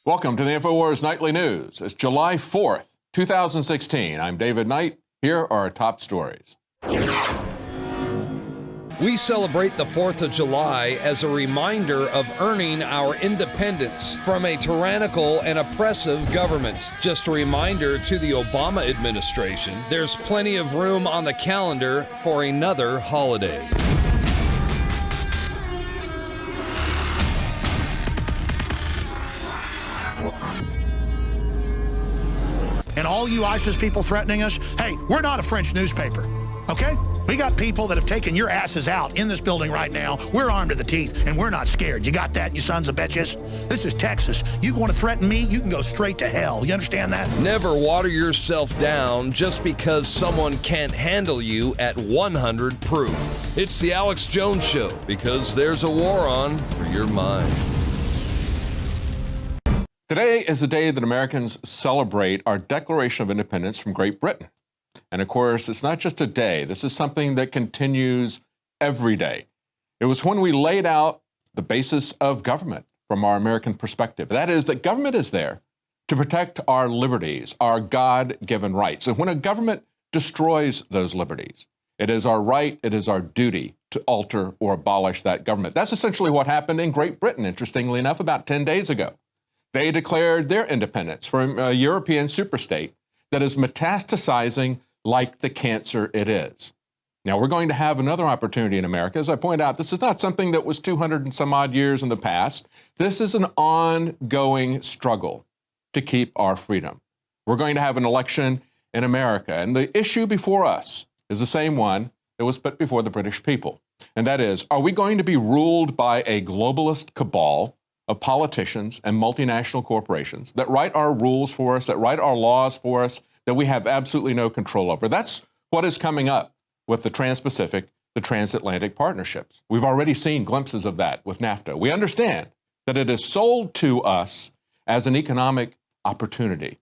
Welcome to the INFOWARS Nightly News. It's July 4th, 2016. I'm David Knight. Here are our top stories. We celebrate the 4th of July as a reminder of earning our independence from a tyrannical and oppressive government. Just a reminder to the Obama administration, there's plenty of room on the calendar for another holiday. And all you ISIS people threatening us, hey, we're not a French newspaper, okay? We got people that have taken your asses out in this building right now. We're armed to the teeth, and we're not scared. You got that, you sons of bitches? This is Texas. You want to threaten me, you can go straight to hell. You understand that? Never water yourself down just because someone can't handle you at 100 proof. It's the Alex Jones Show, because there's a war on for your mind. Today is the day that Americans celebrate our Declaration of Independence from Great Britain. And of course, it's not just a day. This is something that continues every day. It was when we laid out the basis of government from our American perspective. That is, that government is there to protect our liberties, our God-given rights. And when a government destroys those liberties, it is our right, it is our duty to alter or abolish that government. That's essentially what happened in Great Britain, interestingly enough, about 10 days ago. They declared their independence from a European superstate that is metastasizing like the cancer it is. Now, we're going to have another opportunity in America. As I point out, this is not something that was 200 and some odd years in the past. This is an ongoing struggle to keep our freedom. We're going to have an election in America, and the issue before us is the same one that was put before the British people. And that is, are we going to be ruled by a globalist cabal of politicians and multinational corporations that write our rules for us, that write our laws for us, that we have absolutely no control over? That's what is coming up with the Trans-Pacific, the transatlantic partnerships. We've already seen glimpses of that with NAFTA. We understand that it is sold to us as an economic opportunity,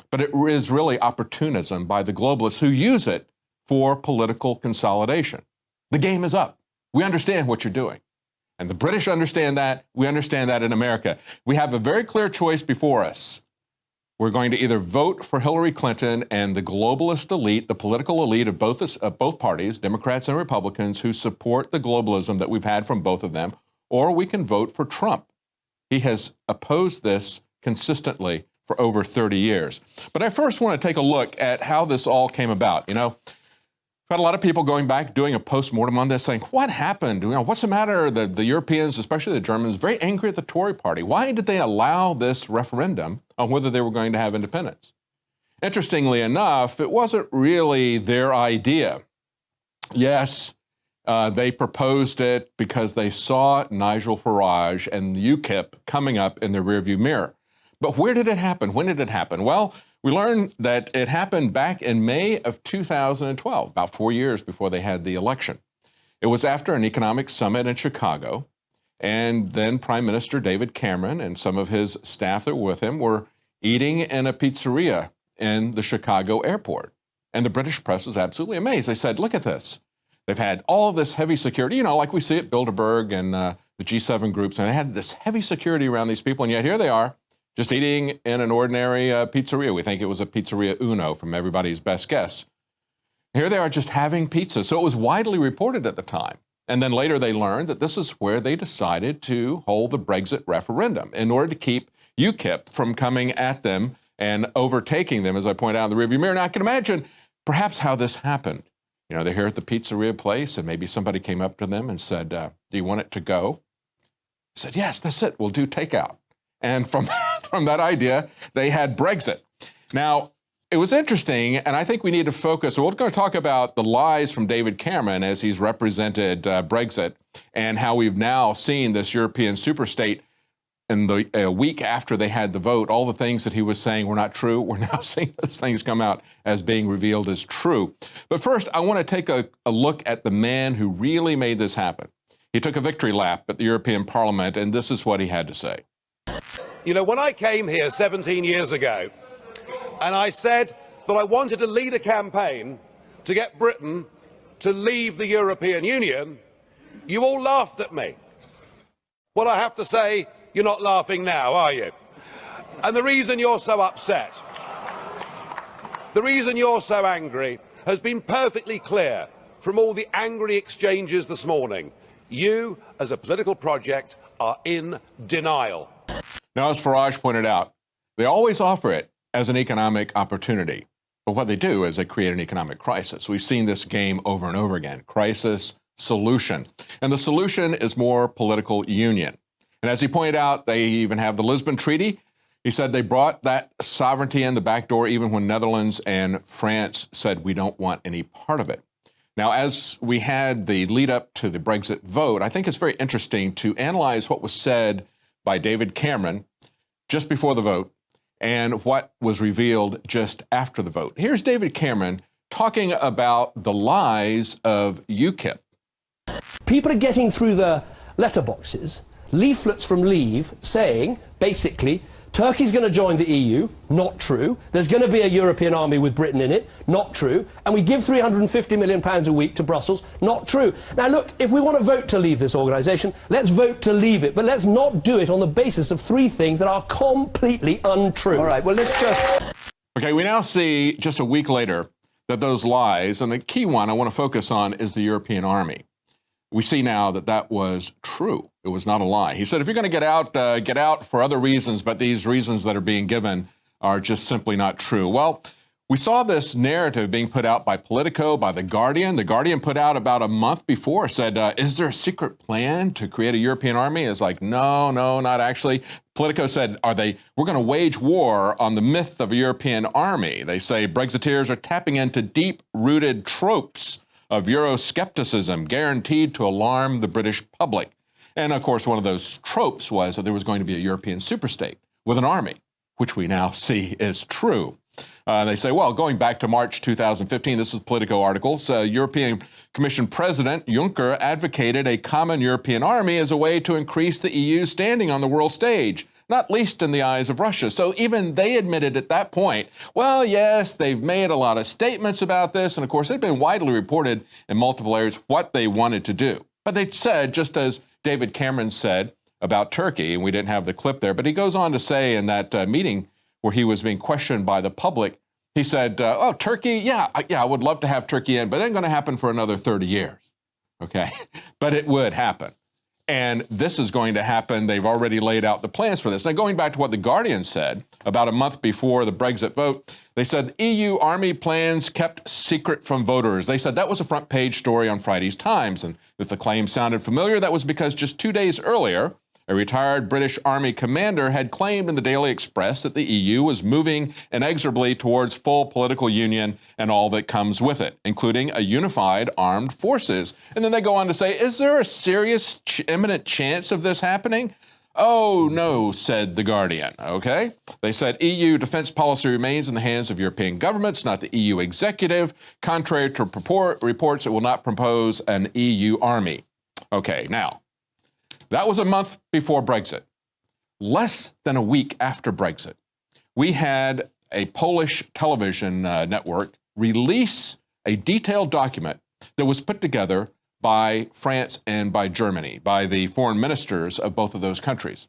but it is really opportunism by the globalists who use it for political consolidation. The game is up. We understand what you're doing. And the British understand that. We understand that in America. We have a very clear choice before us. We're going to either vote for Hillary Clinton and the globalist elite, the political elite of both parties, Democrats and Republicans, who support the globalism that we've had from both of them, or we can vote for Trump. He has opposed this consistently for over 30 years. But I first want to take a look at how this all came about. You know, I've had a lot of people going back, doing a postmortem on this, saying, what happened? You know, what's the matter? The Europeans, especially the Germans, very angry at the Tory party. Why did they allow this referendum on whether they were going to have independence? Interestingly enough, it wasn't really their idea. Yes, they proposed it because they saw Nigel Farage and UKIP coming up in the rearview mirror. But where did it happen? When did it happen? Well, we learned that it happened back in May of 2012, about 4 years before they had the election. It was after an economic summit in Chicago, and then Prime Minister David Cameron and some of his staff that were with him were eating in a pizzeria in the Chicago airport. And the British press was absolutely amazed. They said, look at this. They've had all of this heavy security, you know, like we see at Bilderberg and the G7 groups, and they had this heavy security around these people, and yet here they are, just eating in an ordinary pizzeria. We think it was a Pizzeria Uno from Everybody's Best Guess. Here they are just having pizza. So it was widely reported at the time. And then later they learned that this is where they decided to hold the Brexit referendum in order to keep UKIP from coming at them and overtaking them, as I point out in the rearview mirror. Now I can imagine perhaps how this happened. You know, they're here at the pizzeria place and maybe somebody came up to them and said, do you want it to go? They said, yes, that's it. We'll do takeout. And from that idea, they had Brexit. Now, it was interesting, and I think we need to focus. We're going to talk about the lies from David Cameron as he's represented Brexit and how we've now seen this European superstate in the week after they had the vote, all the things that he was saying were not true. We're now seeing those things come out as being revealed as true. But first, I want to take a look at the man who really made this happen. He took a victory lap at the European Parliament, and this is what he had to say. You know, when I came here 17 years ago, and I said that I wanted to lead a campaign to get Britain to leave the European Union, you all laughed at me. Well, I have to say, you're not laughing now, are you? And the reason you're so upset, the reason you're so angry, has been perfectly clear from all the angry exchanges this morning. You, as a political project, are in denial. Now, as Farage pointed out, they always offer it as an economic opportunity. But what they do is they create an economic crisis. We've seen this game over and over again. Crisis, solution. And the solution is more political union. And as he pointed out, they even have the Lisbon Treaty. He said they brought that sovereignty in the back door even when Netherlands and France said we don't want any part of it. Now, as we had the lead up to the Brexit vote, I think it's very interesting to analyze what was said by David Cameron just before the vote and what was revealed just after the vote. Here's David Cameron talking about the lies of UKIP. People are getting through the letterboxes leaflets from Leave saying, basically, Turkey's going to join the EU, not true. There's going to be a European army with Britain in it, not true. And we give £350 million a week to Brussels, not true. Now, look, if we want to vote to leave this organisation, let's vote to leave it. But let's not do it on the basis of three things that are completely untrue. All right, well, let's just... Okay, we now see just a week later that those lies, and the key one I want to focus on is the European army. We see now that that was true. It was not a lie. He said, if you're going to get out for other reasons, but these reasons that are being given are just simply not true. Well, we saw this narrative being put out by Politico, by The Guardian. The Guardian put out about a month before, said, is there a secret plan to create a European army? It's like, no, not actually. Politico said, we're going to wage war on the myth of a European army. They say Brexiteers are tapping into deep-rooted tropes of Euroscepticism guaranteed to alarm the British public. And of course, one of those tropes was that there was going to be a European superstate with an army, which we now see is true. They say, well, going back to March 2015, this is Politico articles, European Commission President Juncker advocated a common European army as a way to increase the EU's standing on the world stage, not least in the eyes of Russia. So even they admitted at that point, well, yes, they've made a lot of statements about this. And of course, they've been widely reported in multiple areas what they wanted to do. But they said, just as David Cameron said about Turkey, and we didn't have the clip there, but he goes on to say in that meeting where he was being questioned by the public, he said, oh, Turkey, yeah, I would love to have Turkey in, but it ain't going to happen for another 30 years. Okay, but it would happen. And this is going to happen. They've already laid out the plans for this. Now, going back to what The Guardian said about a month before the Brexit vote, they said the EU army plans kept secret from voters. They said that was a front page story on Friday's Times. And if the claim sounded familiar, that was because just 2 days earlier, a retired British Army commander had claimed in the Daily Express that the EU was moving inexorably towards full political union and all that comes with it, including a unified armed forces. And then they go on to say, is there a serious imminent chance of this happening? Oh, no, said The Guardian, okay? They said EU defense policy remains in the hands of European governments, not the EU executive. Contrary to reports, it will not propose an EU army. Okay, now, that was a month before Brexit. Less than a week after Brexit, we had a Polish television network release a detailed document that was put together by France and by Germany, by the foreign ministers of both of those countries.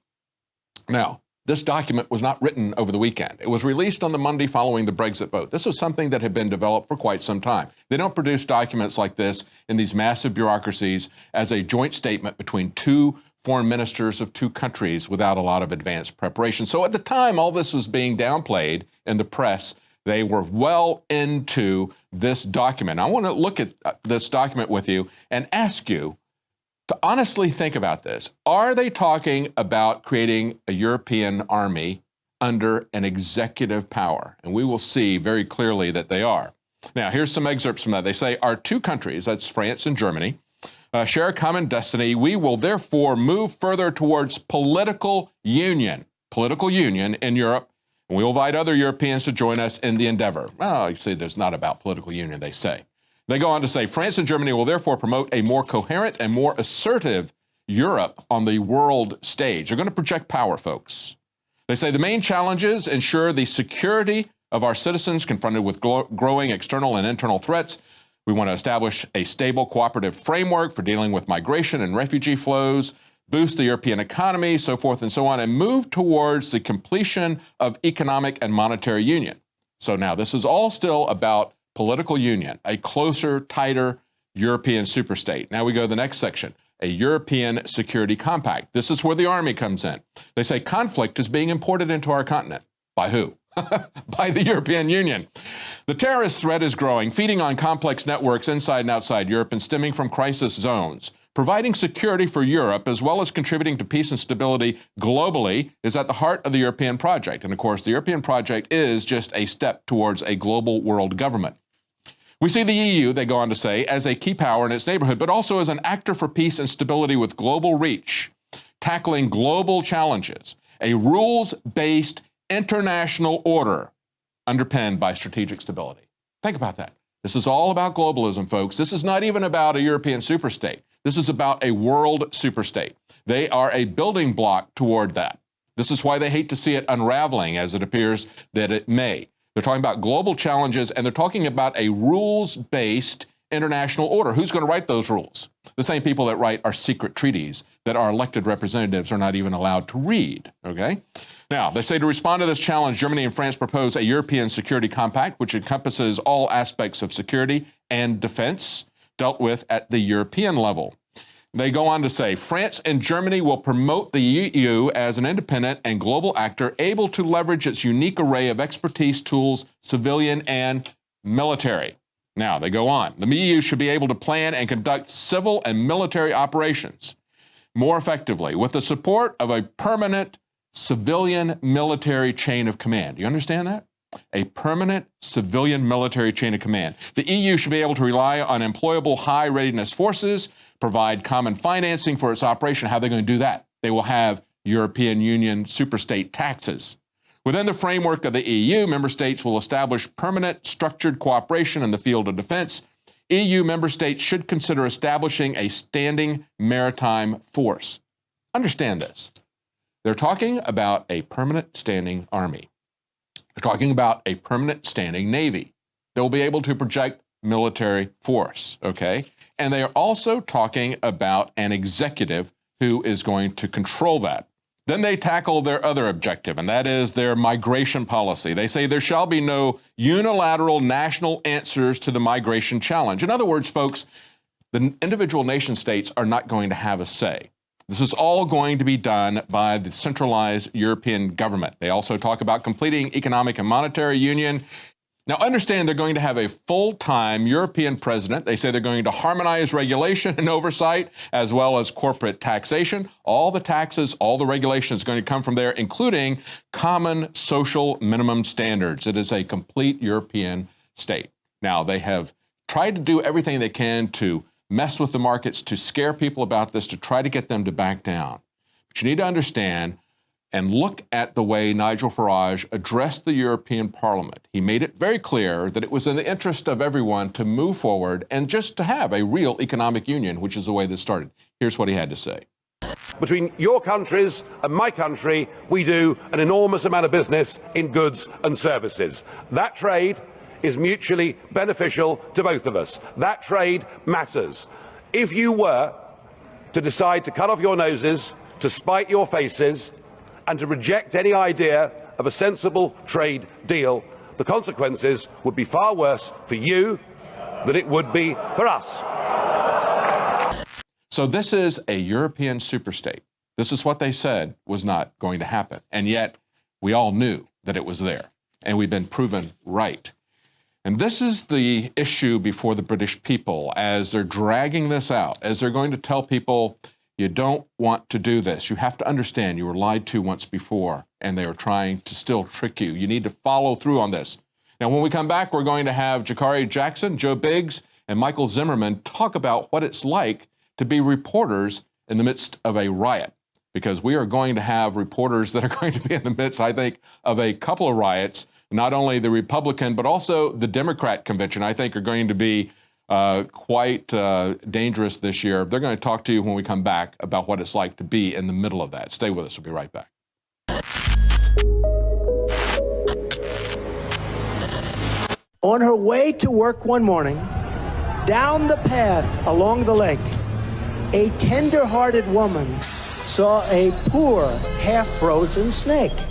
Now, this document was not written over the weekend. It was released on the Monday following the Brexit vote. This was something that had been developed for quite some time. They don't produce documents like this in these massive bureaucracies as a joint statement between two foreign ministers of two countries without a lot of advanced preparation. So at the time all this was being downplayed in the press, they were well into this document. I want to look at this document with you and ask you to honestly think about this. Are they talking about creating a European army under an executive power? And we will see very clearly that they are. Now, here's some excerpts from that. They say, our two countries, that's France and Germany, share a common destiny. We will therefore move further towards political union in Europe, and we will invite other Europeans to join us in the endeavor. Well, you see, there's not about political union, they say. They go on to say, France and Germany will therefore promote a more coherent and more assertive Europe on the world stage. They're going to project power, folks. They say the main challenges ensure the security of our citizens confronted with growing external and internal threats. We want to establish a stable cooperative framework for dealing with migration and refugee flows, boost the European economy, so forth and so on, and move towards the completion of economic and monetary union. So now this is all still about political union, a closer, tighter European superstate. Now we go to the next section, a European security compact. This is where the army comes in. They say conflict is being imported into our continent. By who? By the European Union. The terrorist threat is growing, feeding on complex networks inside and outside Europe and stemming from crisis zones. Providing security for Europe, as well as contributing to peace and stability globally, is at the heart of the European project. And of course, the European project is just a step towards a global world government. We see the EU, they go on to say, as a key power in its neighborhood, but also as an actor for peace and stability with global reach, tackling global challenges, a rules-based international order underpinned by strategic stability. Think about that. This is all about globalism, folks. This is not even about a European superstate. This is about a world superstate. They are a building block toward that. This is why they hate to see it unraveling, as it appears that it may. They're talking about global challenges, and they're talking about a rules-based international order. Who's going to write those rules? The same people that write our secret treaties that our elected representatives are not even allowed to read, okay? Now, they say to respond to this challenge, Germany and France propose a European security compact, which encompasses all aspects of security and defense dealt with at the European level. They go on to say, France and Germany will promote the EU as an independent and global actor able to leverage its unique array of expertise, tools, civilian and military. Now, they go on. The EU should be able to plan and conduct civil and military operations more effectively with the support of a permanent civilian military chain of command. Do you understand that? A permanent civilian military chain of command. The EU should be able to rely on employable high readiness forces, provide common financing for its operation. How are they going to do that? They will have European Union superstate taxes. Within the framework of the EU, member states will establish permanent structured cooperation in the field of defense. EU member states should consider establishing a standing maritime force. Understand this. They're talking about a permanent standing army. They're talking about a permanent standing navy. They'll be able to project military force, okay? And they are also talking about an executive who is going to control that. Then they tackle their other objective, and that is their migration policy. They say there shall be no unilateral national answers to the migration challenge. In other words, folks, the individual nation states are not going to have a say. This is all going to be done by the centralized European government. They also talk about completing economic and monetary union. Now, understand they're going to have a full-time European president. They say they're going to harmonize regulation and oversight, as well as corporate taxation. All the taxes, all the regulation is going to come from there, including common social minimum standards. It is a complete European state. Now, they have tried to do everything they can to mess with the markets, to scare people about this, to try to get them to back down. But you need to understand and look at the way Nigel Farage addressed the European Parliament. He made it very clear that it was in the interest of everyone to move forward and just to have a real economic union, which is the way this started. Here's what he had to say. Between your countries and my country, we do an enormous amount of business in goods and services. That trade is mutually beneficial to both of us. That trade matters. If you were to decide to cut off your noses, to spite your faces, and to reject any idea of a sensible trade deal, the consequences would be far worse for you than it would be for us. So this is a European superstate. This is what they said was not going to happen. And yet we all knew that it was there, and we've been proven right. And this is the issue before the British people as they're dragging this out, as they're going to tell people, you don't want to do this. You have to understand you were lied to once before, and they are trying to still trick you. You need to follow through on this. Now, when we come back, we're going to have Jakari Jackson, Joe Biggs, and Michael Zimmerman talk about what it's like to be reporters in the midst of a riot, because we are going to have reporters that are going to be in the midst, I think, of a couple of riots. Not only the Republican, but also the Democrat convention, I think, are going to be quite dangerous this year. They're going to talk to you when we come back about what it's like to be in the middle of that. Stay with us. We'll be right back. On her way to work one morning, down the path along the lake, a tender-hearted woman saw a poor, half-frozen snake.